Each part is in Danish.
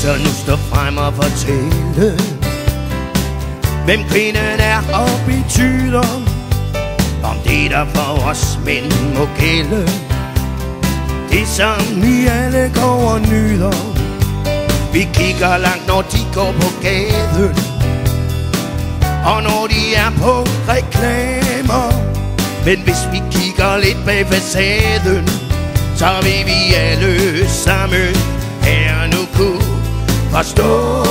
Så nu stå frem og fortælle, hvem kvinden er og betyder, om det der for os mænd må gælde, det som vi alle går og nyder. Vi kigger langt når de går på gaden, og når de er på reklamer. Men hvis vi kigger lidt bag facaden, så vil vi alle sammen her nu kunne forstå.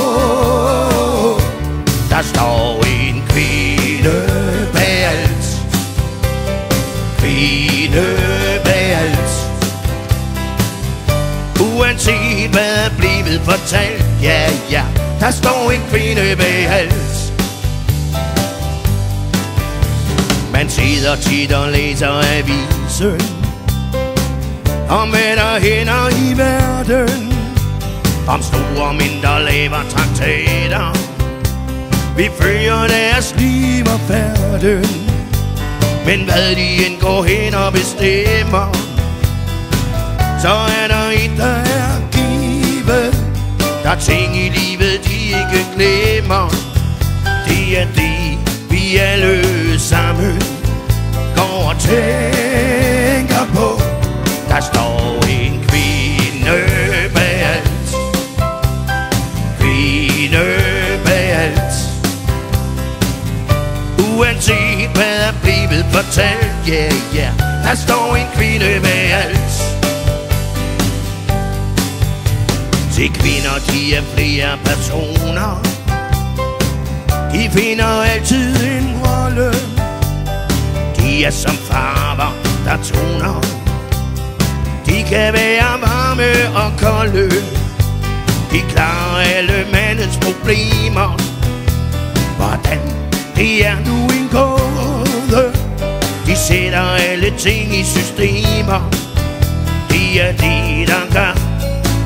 Der står en kvinde bag alt, kvinde bag alt. Uanset hvad er blevet fortalt, ja, ja, der står en kvinde bag alt. Man sidder tit og læser avisen om hvad der hænder i verden, om store og mindre laver traktater. Vi følger deres liv og færden, men hvad de end går hen og bestemmer, så er der et, der er givet. Der er ting i livet, de ikke glemmer. Det er det, vi alle sammen går og tænker på. Der står en kvinde bag alt, kvinde bag alt. Uanset hvad er blevet fortalt, ja, ja, der står en kvinde bag alt. Se, kvinder, de er flere personer, de finder altid en rolle. De er som farver, der toner, de kan være varme og kolde. De klarer alle mandens problemer. Hvordan? Det er nu en gåde. De sætter alle ting i systemer. Det er det, der gør,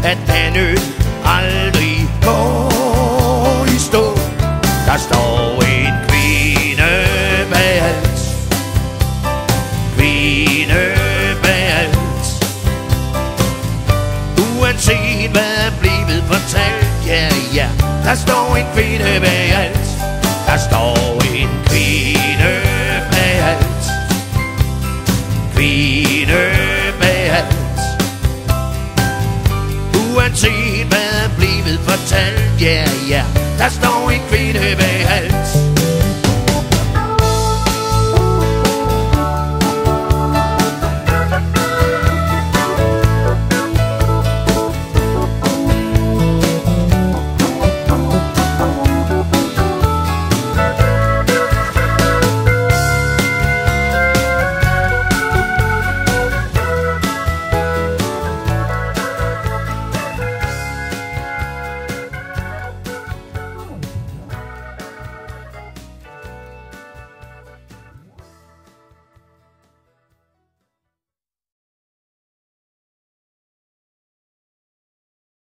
at vandet aldrig går i stå. Der står en kvinde bag alt, kvinde bag alt. Uanset hvad er blevet fortalt, ja, ja, der står en kvinde bag alt. Der står en kvinde bag alt, kvinde bag alt. Uanset hvad er blevet fortalt, ja, ja, der står en kvinde bag alt.